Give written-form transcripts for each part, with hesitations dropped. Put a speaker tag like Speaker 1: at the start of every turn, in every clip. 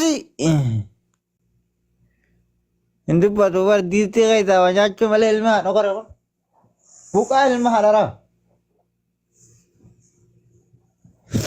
Speaker 1: أكسي عندك بدور ديتي غيدا وجاتشو ملي الماء نقرأ بقى الماء هذا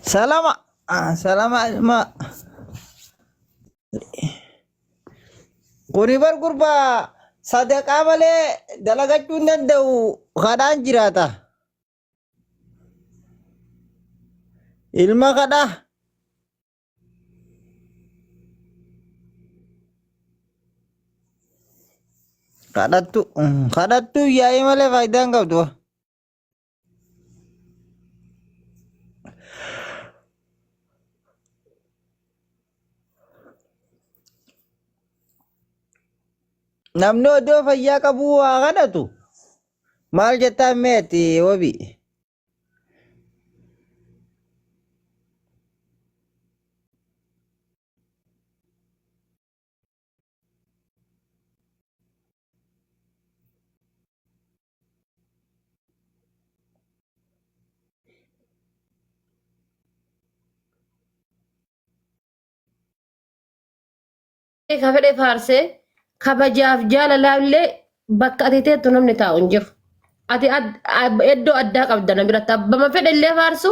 Speaker 1: سلام سلام الماء قريبا قربا صدق ملي دلقاتشو ندو خدان جراتا الماء خدا kadatu yaay malee faayidaan qabdu. Namni oddoo fayyaa qabu waa kadhatu maal jettaan meeti wabi.
Speaker 2: Kafede faarse kabajaaf jaalalaallee bakka ati teettu namni taa'u hin jiru. Ati iddoo addaa qabda na biratti. Abbama fedhellee faarsu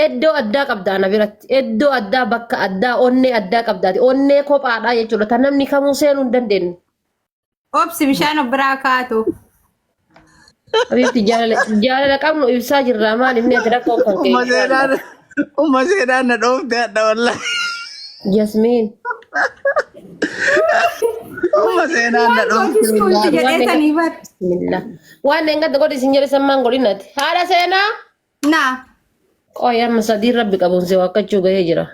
Speaker 2: iddoo addaa qabda na biratti. Iddoo addaa bakka addaa onnee addaa qabdaati. Onnee kophaadhaa jechuudha. Kan namni kamuu seenuu hin dandeenye.
Speaker 3: Obsi bishaan of biraa kaatu.
Speaker 2: Abiibti jaalala qabnu ibsaa jirra maal inni ati rakkoo kan ka'e.
Speaker 1: Umma seenaan na dhoofte adda wallahi.
Speaker 2: Jasmiin.
Speaker 1: Umma seenaan na dhoofte.
Speaker 2: Waan engadda godhi isin jedhe sammaan godhinati. Haadha seenaa.
Speaker 3: Naa.
Speaker 2: Qoyyaa masadii rabbi qabuunsi wakkachuu gahee jira.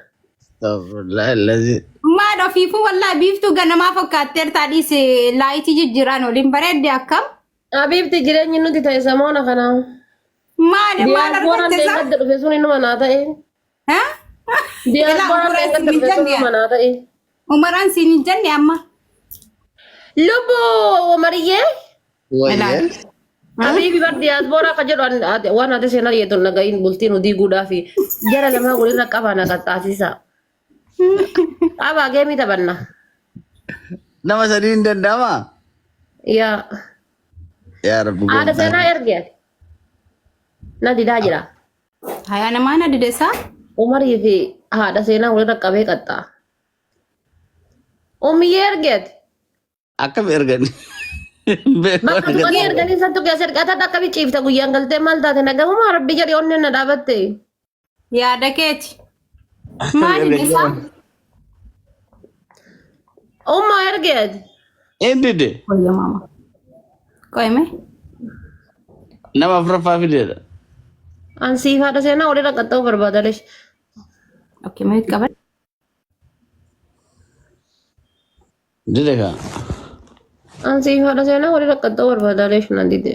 Speaker 3: Maal ofiifuu wallaa biiftuu ganamaa fakkaatteer taadhiis laayitii jijjiiraan waliin bareedde akkam?
Speaker 2: Abiibti jireenyi nuti ta'e samoona kanaa.
Speaker 3: Maal
Speaker 2: argatte isaa? Diyaaspooraan dhufe sun inuma naa ta'e. Diyaaspooraan dhufe sun inuma naa ta'e.
Speaker 3: Umaraan siin hin jenne amma.
Speaker 2: Lubbuu Mariyyee.
Speaker 1: Wayye.
Speaker 2: Abiibi bar diyaaspoora akka jedhu waan ati seenaa yeetuun naga'iin bultiin hojii guudhaa fi jara lamaa walirra qabaa na qaxxaasisa. Qabaa geemii taphanna.
Speaker 1: Nama sadii hin danda'amaa?
Speaker 2: Yaa.
Speaker 1: Yaa rabbi
Speaker 2: Haadha seenaa ergee. Na didaa jira.
Speaker 3: Hayaa namaa na dideessaa?
Speaker 2: Umarii fi haadha seenaa walirra qabee qaxxaa. Umiyyee ergeeti.
Speaker 1: Akkam ergan?
Speaker 2: Bakka tuqanii erganii sattu keessa ergataa akka biciifta guyyaan galtee maal taate nagahumaa rabbi jedhee onneen na dhaabatte.
Speaker 3: Yaada keeti. Maal dideessaa?
Speaker 2: Ummaa ergeeti.
Speaker 1: Endide?
Speaker 3: Qoyya maama. Qoyme?
Speaker 1: Nama afuraffaa fideedha.
Speaker 2: Ansiif haadha seenaa walirra qaxxa'uu barbaadalesh.
Speaker 3: Okkee meet qaban?
Speaker 1: Dide kaa?
Speaker 2: Ansiif haadha seenaa walirra qaxxa'uu barbaadalesh nan dide.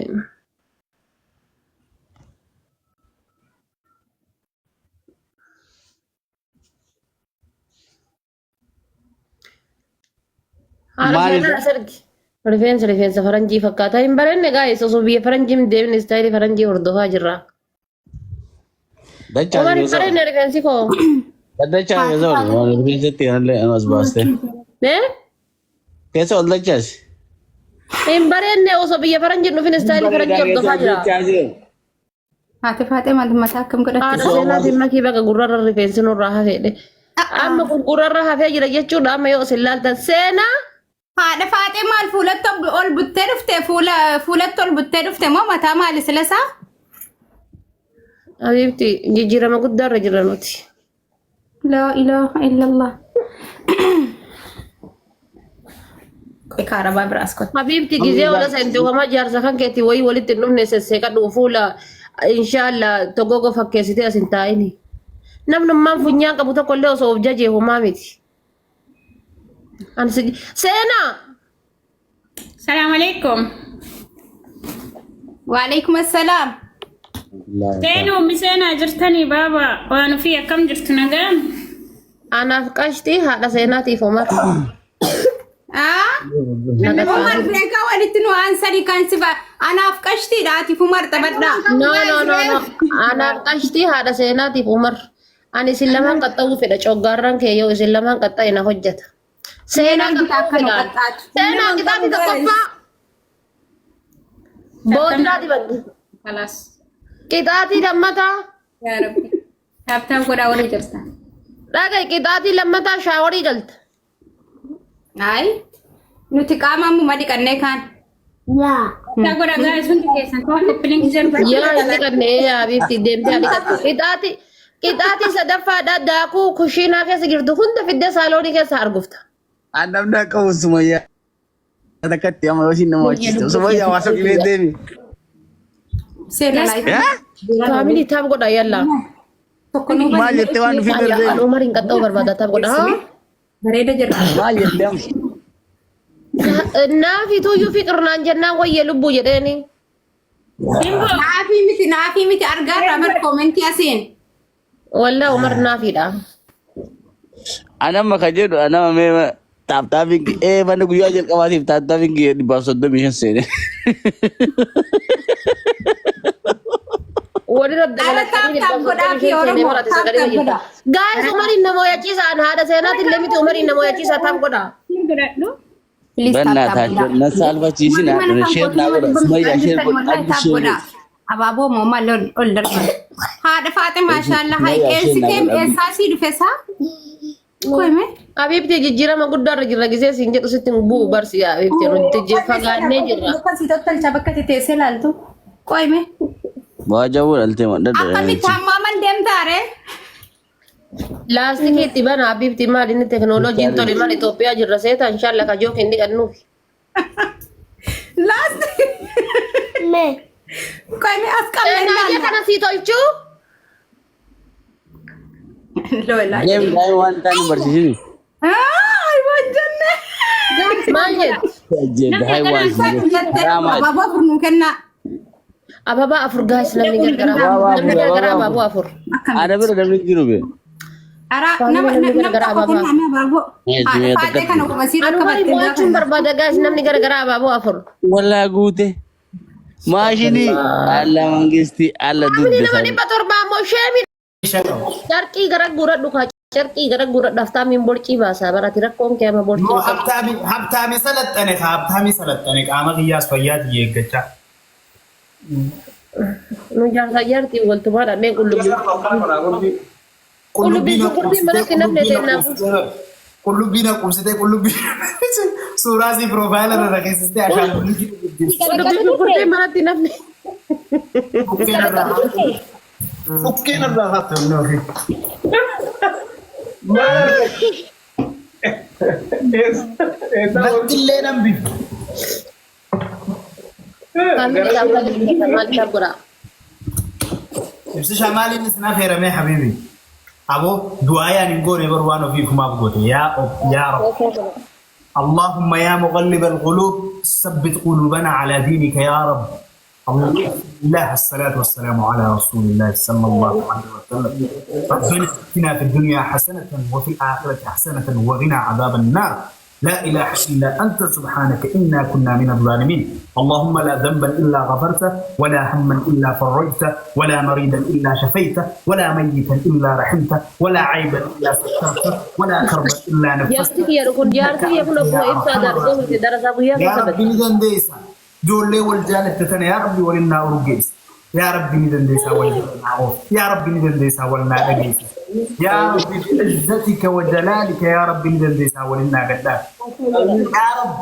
Speaker 2: Haadha seenaa as ergi. Rifeensa faranjii fakkaata hin barenne gaa'es osoo biyya faranjii hin deemne istaayilii faranjii hordofaa jirra. Umar hin barenne rifeensi koo.
Speaker 1: Dachaa keessa ol rifeensatti kanallee anas baaste. Keessa ol dachaas.
Speaker 2: Hin barenne osoo biyya faranjii hin dhufin istaayilii faranjii hordofaa jira.
Speaker 3: Haati faatee mataa akkam godhatte?
Speaker 2: Haadha seenaatiin makii bakka gurrarra rifeensi nurraa hafeedhe. Amma gurrarra hafee jira jechuudha amma yoo isin laaltan seenaa.
Speaker 3: Haadha faatee maal fuulatti ol buttee dhufte fuulatti ol buttee dhufte moo mataa maali silasaa?
Speaker 2: Abiibti jijjiirama guddaarra jira nuti.
Speaker 3: Laa ilaaha illallah. Kaarabaa biraas kotte.
Speaker 2: Habiibti gizee wala seentuufamaa jaarsa kan keetti wayii walitti hin dhufne sesseeqadhu fuula inshaalla togogo fakkeessitee as hin taa'ini. Namnummaan funyaan qabu tokko illee osoo of jajee homaa miti. Seenaa.
Speaker 4: Salaam alaikum.
Speaker 3: Waalaikum assalaam.
Speaker 4: Seenuu miseenaa jirtanii baaba waan ofii akkam jirtu nagaan?
Speaker 2: Anaaf qashtii haadha seenaatiif Umar.
Speaker 3: Umar beekaa walitti nu aansanii kan sifa anaaf qashtiidhaatiif Umar taphadhaa.
Speaker 2: No. Anaaf qashtii haadha seenaatiif Umar. Ani isin lamaan qaxxa'uu fedha. Coggaarraan kee yoo isin lamaan qaxxa'e na hojjeta. Seenaa qaxxa'uu fedha. Seenaa qixaatii tokkoffaa. Boodiraati bagdi.
Speaker 3: خلاص
Speaker 2: Qixaatii lammataa.
Speaker 3: يا ربي كابتن قدا وري جرتا
Speaker 2: Dhaga'i qixaatii lammataa shaaworii galta.
Speaker 3: هاي نوتي قاما مو مدي كنه كان
Speaker 4: Akka godha guys hundi keessan koo koppiin jirba.
Speaker 2: Yaa inni kanneen yaabiitti deemtee adiqatu. Qixaatii sadaffaadhaa daakuu kushiinaa keessa jirtu hunda fiddee saaloonii keessa argufta.
Speaker 1: Adamna qabu Sumayyaa. Takkatti amma yoo nama wajjin Sumayyaa waa soqilee deemi.
Speaker 3: سير لايف
Speaker 2: Faamilii taap godha yalla.
Speaker 3: تكونو
Speaker 1: Maal jettee waan dhufii
Speaker 2: Yaa
Speaker 1: darbee?
Speaker 2: Umariin qaxxa'uu barbaada taap godha.
Speaker 3: بريده جرتا
Speaker 1: Maal jettee amma?
Speaker 2: Naafi tuyyuu fi qirnaan jennaan wayyee lubbuu jedheeni.
Speaker 3: نافي متي ارغا رامر كومنت ياسين
Speaker 2: Waldaa Umar naafiidha.
Speaker 1: Anamma ka jedhu anama mee taaptaafiin mana guyyaa jalqabaatiif taaptaafiin 135 seene.
Speaker 2: Walirra dabalatanii Guys, Umariin nama hoyachiisaan haadha seenaati illee miti Umariin nama hoyachiisaa taap godha.
Speaker 3: بليز
Speaker 1: Bannaa taachuu na saalfachiisin haadha sheer naa godha Sumayyaa sheer godha abdi sheer.
Speaker 3: أبابو ماما لون درس هذا فاطمة ما شاء الله هاي إنسكيم إنساسي دفسا كويمة
Speaker 2: Abiibti jijjiirama guddaarra jirra gisee siin jedhu sitti bu'u barsi abiibti nuti fagaannee jirra.
Speaker 3: Bukan si total cabak kat tese laltu كويمة
Speaker 1: Waa jawuu dhaltee madda
Speaker 3: أكمل تماما دم تاره
Speaker 2: Laastikii itti bana abiibti maal inni teknooloojiin tole maal Itoophiyaa jirra seeta inshaalla kajoo kendi qannuufi.
Speaker 3: لاست كويمة أسكال
Speaker 2: Naayya kana sii tolchuu
Speaker 3: لا لا
Speaker 1: Deemi daa'ima waan taane barsiisini.
Speaker 3: أيوة جنة
Speaker 2: maal jedhu
Speaker 1: Daa'ima waan taane.
Speaker 3: بابا فرنو كنا
Speaker 2: ababaa afur gaas namni gargaraa abaaboo afur.
Speaker 1: Ada bira namni jiru be.
Speaker 3: أرا نم تقولون أنا بابو فاتي كانوا كمسير
Speaker 2: Anumari mo'achuun barbaada gaas namni gargaraa abaaboo afur.
Speaker 1: Wallaa guute. Maashinii alla mangisti alla
Speaker 2: Namni nama
Speaker 1: dudde.
Speaker 2: 700 ammoo sheemi. Carqii gara guuradhu kaa carqii gara guuradhu aftaamiin borcii baasaa barati rakkoon kee ama borcii baasaa.
Speaker 5: ሀብታሚ ሰለጠነ ቃመ ቅያስ ፈያት እየገቻ
Speaker 2: Nu jaarsa jaartii waltumaa dhabee qullubbii shukkurtii manatti namni teennaaf.
Speaker 5: ቁልቢነ ቁምስቴ ቁልቢ ሱራሲ ፕሮፋይል ረከስስቴ አሻን
Speaker 2: Qullubbii shukkurtii manatti namni.
Speaker 5: ፉኬን ራሃት ነው ነጥሌ ነምቢ
Speaker 2: Faamilii dhaabbatanii maal dhaab godhaa?
Speaker 5: ibsi shamaalin isna feerame habibi abo du'aayaan hin goone bar waan ofii kumaaf goote yaa rab اللهم يا مغلب القلوب ثبت قلوبنا على دينك يا رب الله الصلاة والسلام على رسول الله صلى الله عليه وسلم ربنا اتنا في الدنيا حسنة وفي الآخرة حسنة وقنا عذاب النار لا إله إلا أنت سبحانك إنا كنا من الظالمين اللهم لا ذنبا إلا غفرته ولا هما إلا فرجته ولا مريضا إلا شفيته ولا ميتا إلا رحمته ولا عيبا إلا سترته ولا كربا إلا نفسته
Speaker 2: Jaarsi kiyya kun jaarsi kiyya kun akkuma ibsaa dargoo darasaa guyyaa
Speaker 5: يا
Speaker 2: keessa
Speaker 5: ربي ندنديسا جولي والجانب تتنا يا ربي ولنا أرجيس يا ربي ندنديسا ولنا عوف يا ربي ندنديسا ولنا أجيس يا ربي بعزتك وجلالك يا ربي ندنديسا ولنا قدام يا رب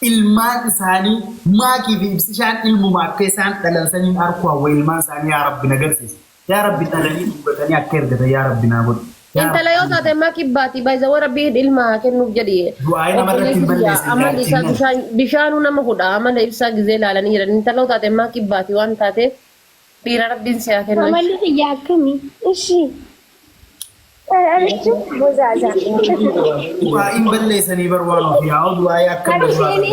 Speaker 5: ilmaan isaanii maakii fi ibsishaan ilmu maakkee isaan dhalansaniin arkuwa wa ilmaan isaanii yaa rabbi nagarsiisa yaa rabbi dhalanii dubbatanii akka ergatan yaa rabbi naa godhu
Speaker 2: intala yoo taate maa kibbaati baay'ee rabbiin ilma kennuuf jedhi.
Speaker 5: Du'aayi namarratti hin balleessin.
Speaker 2: Amala isaa bishaanuu nama godha amala ibsaa gizee ilaalanii jiran intala yoo taate maa kibbaati waan taateef dhiira rabbiin siyaa kennu.
Speaker 6: Amalli xiyyaa akkamii? Ishii. Amichi bozaazaa.
Speaker 5: Du'aayin balleessanii barbaadu fi haa du'aayi akka barbaadu.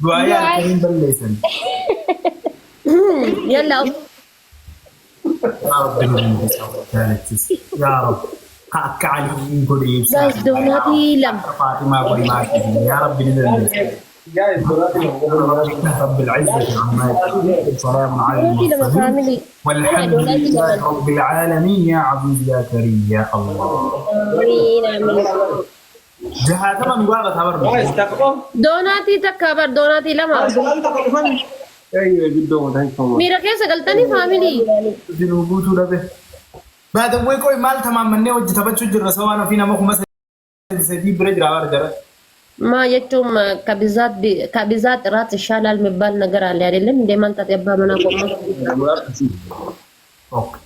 Speaker 5: Du'aayi akka hin balleessan.
Speaker 2: Yalla.
Speaker 5: Yaa rabbi nu jaalachis. Yaa rabbi. Akka Aliin godhe ibsaa.
Speaker 2: Guys, doonatii lama.
Speaker 5: Faatimaa godhe maakii. Yaa rabbi ni dandeessa. رب العزة عما يصفون وسلام على
Speaker 2: دوناتي لما
Speaker 5: المرسلين
Speaker 2: فاميلي
Speaker 5: والحمد
Speaker 2: دوناتي
Speaker 5: لله
Speaker 2: لما
Speaker 5: رب العالمين يا عزيز يا كريم يا الله.
Speaker 2: آمين آمين
Speaker 5: جهاتنا نقابة خبر.
Speaker 2: دوناتي تكبر دوناتي لما ميرا كيسة قلتني فاميلي
Speaker 5: جنوبوتو ربه. بعد ما يكون مال تمام مني وجه تبتشو جرسوانا فينا مخ مثلا سيدي بريد راور جرا.
Speaker 2: ما يتوم كبزات رات الشال المبال نقرا عليه لم دائما تتبع منا قوم
Speaker 5: اوكي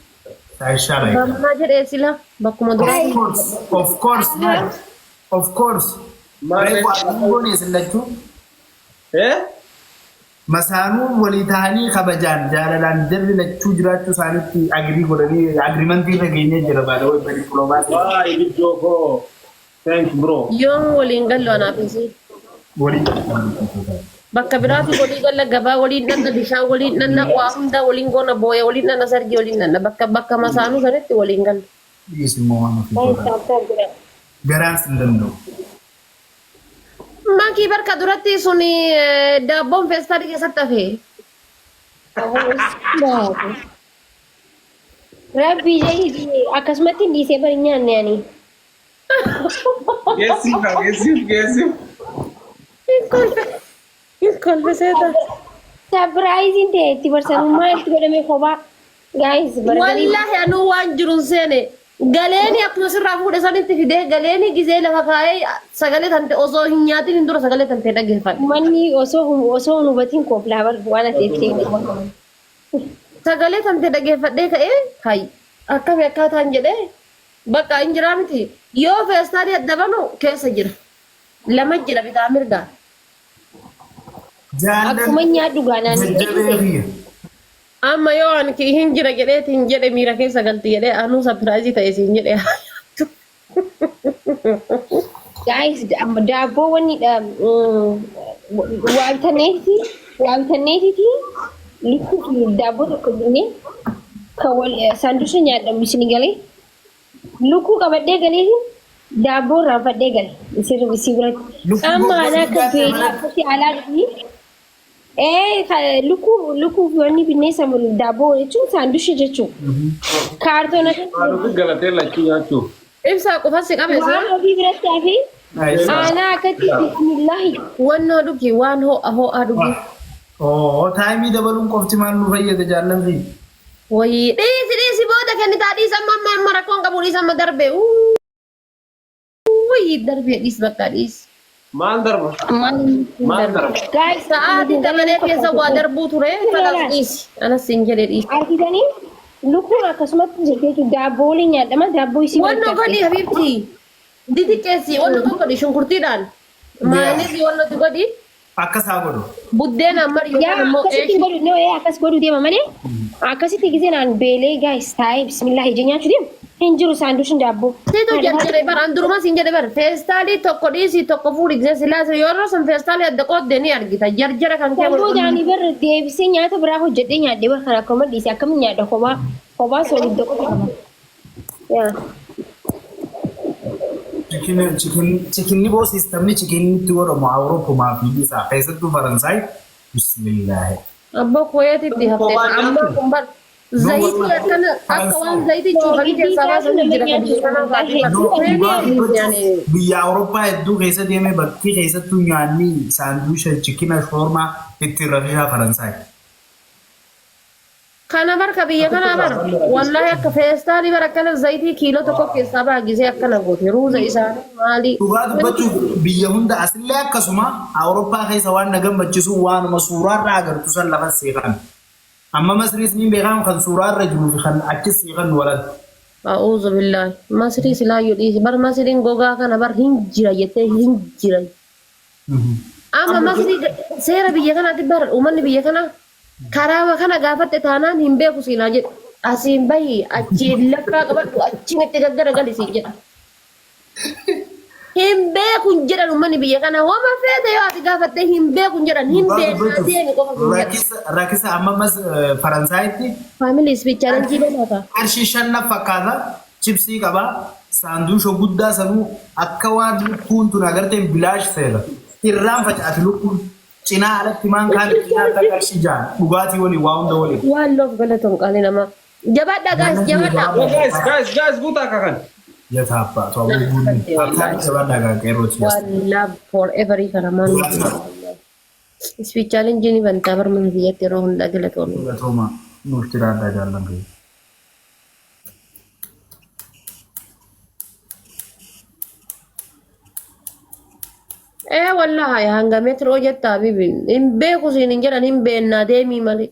Speaker 5: تعيش عليك.
Speaker 2: ما جرى سلا بكم دوناتي
Speaker 5: of course بريكو أقولني سلتشو مسانون وليتاني خبجان جالان جرد لتشو جراتشو سانتي أجري قدرني أجريمنتي نجيني جربا لو بريكولومات.
Speaker 7: Thanks bro.
Speaker 2: يوم ولينقل له أنا بيسي
Speaker 5: ولي.
Speaker 2: بكبراتي ولينقل لجبا وليننا بيشا وليننا وامدا ولينقونا بويا وليننا سرجي وليننا بك مسانو سرت ولينقل.
Speaker 5: يسموه ما في. جران سندنو.
Speaker 2: ما كبر كدرتي سوني دابون فيستاري كسرتفه.
Speaker 6: ربي جاي أكسمتي دي سبرني يعني.
Speaker 7: Yes.
Speaker 2: يقول بسيطة.
Speaker 6: Surprising day. Tiba sama itu ada mekoba. Guys,
Speaker 2: والله أنا وانجرون سنة. قاليني أكنو سرافو دسان انت في ده قاليني جزء لها كاي سجلت أنت أصو هنياتي ندور سجلت أنت لقيه فان.
Speaker 6: mani oso nubatin ko flower wana tete.
Speaker 2: سجلت أنت لقيه فان ده كاي هاي. أكمل كاتان جده. بقى إنجرامتي. يو فيستاري الدبانو كيس جرا. لما جرا بتعمل ده.
Speaker 6: Aku menyadu ganan.
Speaker 2: أما يو أنا كي هنجرا جده هنجرا ميرا كيس سجلتي جده أنو سبرايزي تايس هنجرا.
Speaker 6: Guys, dabo wani waltaneti liku dabo ko dine kawal sandusnya nyada misini gale luku kabade gale dabo rafade gale isir bisibra amma ana ka peli kasi ala ni luku wani binne samul dabo chu sandusnya jechu kartona
Speaker 7: Aduh galatnya lagi ngacu.
Speaker 2: إمسا قفصي قبل سا.
Speaker 6: wa bi birati ana kati bismillah
Speaker 2: وانو دوكي وان هو أدوكي.
Speaker 5: Oh, time ده بلون كفتي ما نريه ده جالن في.
Speaker 2: وي ديسي بودا كان تادي سما مركون كابولي سما دربه. وي دربه ديس بكاريس.
Speaker 7: Mandar.
Speaker 6: guys
Speaker 2: ساعات كمان في سوا دربو ترى خلاص ديس. أنا سنجل ديس.
Speaker 6: artidani luku akasmat jeketu daboli nyada ma dabo isi
Speaker 2: وانو كدي حبيبتي. ديدي كيسي وانو كدي شنكرتي دان. ما نسي وانو تكدي.
Speaker 5: Akkas agodo.
Speaker 2: بدنا مريم
Speaker 6: ya
Speaker 2: مو
Speaker 6: akasiti
Speaker 2: إيش.
Speaker 6: godu no akas godu dia mamane akasiti gizenan bele guys tay bismillah jenya chudim hinjuru sandushin dabo
Speaker 2: تيتو جرجري بار اندرو ما سنجري بار فيستالي توكو ديسي توكو فود اكزيس لاس يورو سن فيستالي ادقو دني ارغيتا جرجر كان
Speaker 6: Sambo
Speaker 2: كيبل
Speaker 6: jani ber devise nyata braho jede nyade ber kana koma disi akam nyada koba so liddo ko ya
Speaker 5: Chicken ni bos system ni chicken ni tuwa mo Europe ma fi bisa kaisa tu Faransai. Bismillah.
Speaker 2: ابو كويتي دي هفتي اما كمبر زيتي كان اكوان زيتي تشوفي دي سبا سنجرا يعني
Speaker 5: Biyya Awurooppaa hedduu keessa deemee bakki keessattuu nyaanni saanduusha chikina shoormaa itti rafisaa Faransaay.
Speaker 2: كان بركه بيا كان بر والله كفيستالي بركه زيتي كيلو تكو كيسابا غيزي اكنا غوتي روز إسان مالي
Speaker 5: Dhugaa dubbachuuf biyya hunda asillee akkasuma Awurooppaa keessa waan na gammachiisu waanuma suuraarraa agartu san lafa seeqan. Amma Masriis ni beekamu kan suuraarra jiruu fi kan achi seeqan walad.
Speaker 2: أعوذ بالله مصري سلا يدي بر مصري غوغا كان بر هنجرا يته هنجرا أما مصري سيرا بيا كان تبر ومن بيا كان كراوا كان غافت تانان همبه كسينا جد أسيم باي أجيل لكا كبر أجيم تجدر غالي سيجا همبه كنجرا ومن بيا كان وما فيدا يا غافت همبه كنجرا همبه نادين كوفا
Speaker 5: Rakkisa amma Faransaayitti
Speaker 2: فاميلي سبيتش challenge ده
Speaker 5: qarshii shanna fakkaata chipsii qaba saanduusha guddaa sanuu akka waan kuuntun agarteen bilaash seera irraan facaati lukkuun cinaa alatti maan kaan cinaa akka qarshii jaan dhugaatii walii waa hunda walii.
Speaker 2: Waan loof galatoon qaalii namaa. Jabaadha guys, jabaadha.
Speaker 7: Guys, buta kakan.
Speaker 5: Yata abbaa tu abuu guutuu akkaan jabaadha gaa qeerrooti.
Speaker 2: One love forever kana maan. Speech challenge ni bantaa barman biyyatti yeroo hundaa galatoon.
Speaker 5: Galatooma nuti raaddaa jaallan ga'e.
Speaker 2: Wallahi hanga metro jetta bibin. In beeku siin hin jedhan hin beennaa deemii malee.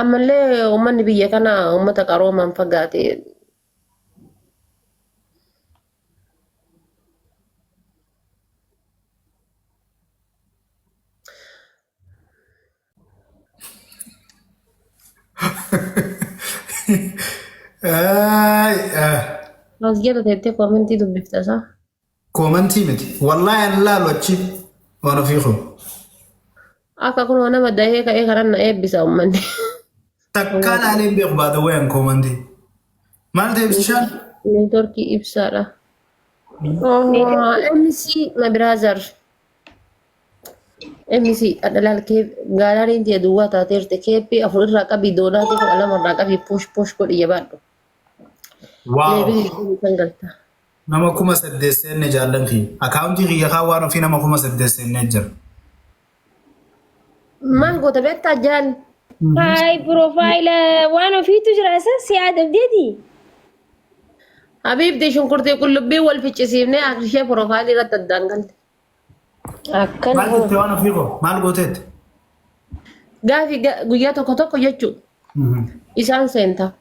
Speaker 2: Ammallee uummanni biyya kana uummata qaroomaan fagaate. As jala teettee koomentii dubbiftasaa.
Speaker 5: Koomentii miti wallahi an laalu achi waan ofii kun.
Speaker 2: Akka kun nama dahee ka'ee karan na eebbisa uummanni.
Speaker 5: Takkaa laaleen beeku baata wayan koomentii. Maal ta'e ibsishaan?
Speaker 2: Neetworkii ibsaadha. MC my brother. MC adalaal kee gaalaariin ta'e duwwaa taateerte keeppii afur irraa qabii doonaatii kudha lama irraa qabii push godhi jabaadhu.
Speaker 5: Wow. Nama 8,000 ne jaallan fi akaawuntii kiyya kaa waan ofii nama 8,000 ne jira.
Speaker 2: Maal goota beektaa jaal?
Speaker 6: Hai profile waan ofiitu jira isa siyaada abdeeti.
Speaker 2: Habiibti shunkurtii qullubbii wal ficcisiifnee ishee profaayilii irratti addaan galte.
Speaker 6: Akkana.
Speaker 5: Maal jettee waan ofii koo maal gooteetti?
Speaker 2: Gaafi guyyaa tokko jechuudha. Isaan seenta.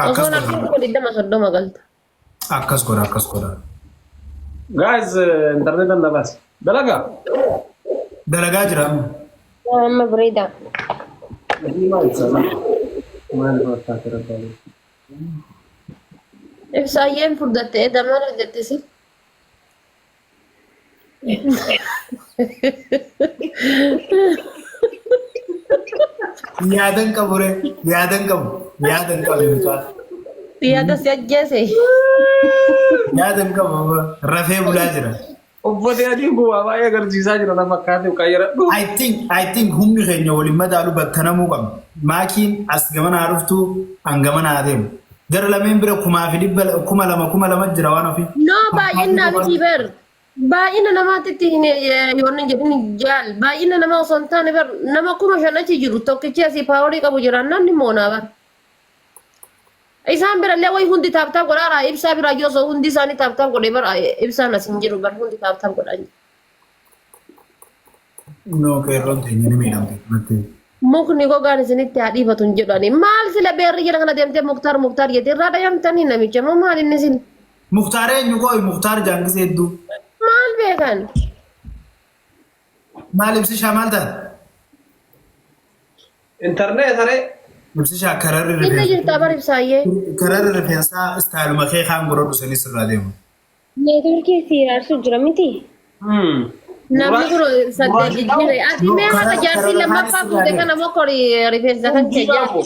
Speaker 2: Osoo namni kun iddama soddoma galta.
Speaker 5: Akkas godha.
Speaker 7: Guys, internet anda bas.
Speaker 5: Dalagaa jira.
Speaker 6: Amma bareeda.
Speaker 2: Ibsaayyeen furdattee damara jettisi.
Speaker 5: Yaadan qabu.
Speaker 2: Yaada si ajjeese.
Speaker 5: Yaadan qabu rafee bulaa jira.
Speaker 7: Uffata adii bu'aa baay'ee agarsiisaa jira nama fakkaatee qayyara.
Speaker 5: I think humni keenya waliin madaalu battanamuu qabna. Maakiin as gamana dhuftu hangamana adeemu. Gara lameen bira 2,000 jira waan ofii.
Speaker 2: No baay'inaa miti ber. Baay'ina namaatitti yoonni jedhini jaal. Baay'ina nama osoo hin taane ber nama 5,000 achi jiru tokkichi asii paaworii qabu jiraan namni moonaa bar. Isaan birallee wayi hundi taaptaaf godhaa ibsaa bira yoo osoo hundi isaanii taaptaaf godhee bar ibsaan as hin jiru bar hundi taaptaaf godhaa jiru.
Speaker 5: No qeerroon teenya ni miidhamte.
Speaker 2: Mukni gogaan isinitti haa dhiifatu hin jedhani. Maal sila beerri jala kana deemtee muktaar jettee irraa dhayamtanii namicha moo maal inni sila?
Speaker 5: Muktaar eenyu koo Muktaar jaangisee hedduu.
Speaker 2: Maal beekan?
Speaker 5: Maal ibsishaa maal taate?
Speaker 7: Internet are.
Speaker 5: Ibsishaa kararri
Speaker 2: Inni
Speaker 5: rifeensaa.
Speaker 2: jirtaa bar ibsaayyee.
Speaker 5: Kararri rifeensaa istaayiluma kee kaan godhadhu sanis irraa deemu.
Speaker 6: Neetworkii siiraarsu jira miti.
Speaker 2: Namni kun saddeet jijjiire. Ati mee haala jaartii lammaffaa fuute kana mokori rifeensa kan kee jaarti.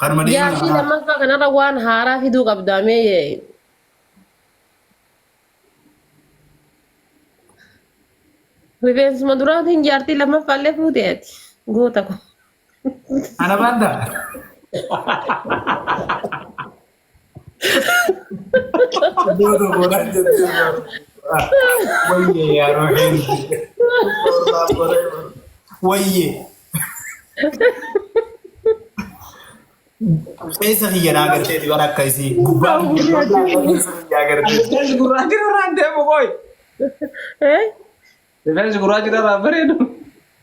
Speaker 5: Kanuma
Speaker 2: Jaartii lammaffaa kanarra waan haaraa fiduu qabdaamee. Rifeensuma duraatiin jaartii lammaffaallee fuute ati. Goota ko.
Speaker 5: Ana banda. Dodo godhan jechuudha. Wayye yaaroo heeru. Wayye. Keessa kiyya naa agarteeti waan akka isii gubbaa agarteeti.
Speaker 7: Rifeensi gurraachi irraa deemu qoy. Rifeensi gurraachi irraa bareedu.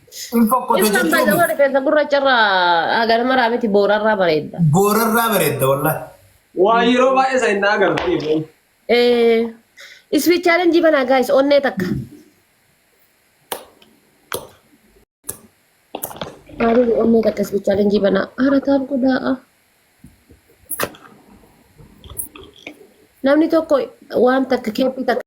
Speaker 2: Isaan baay'ee rifeensa gurraacharraa agar maraa miti boorarraa bareedda.
Speaker 5: Boorarraa bareedda wallahi.
Speaker 7: Waa yeroo baay'ee isa hin agarsiisu.
Speaker 2: Speech challenge banaa guys onnee takka. Maaliif onnee takka speech challenge banaa? Haarataan godhaa. Namni tokko waan takka keeppii takka.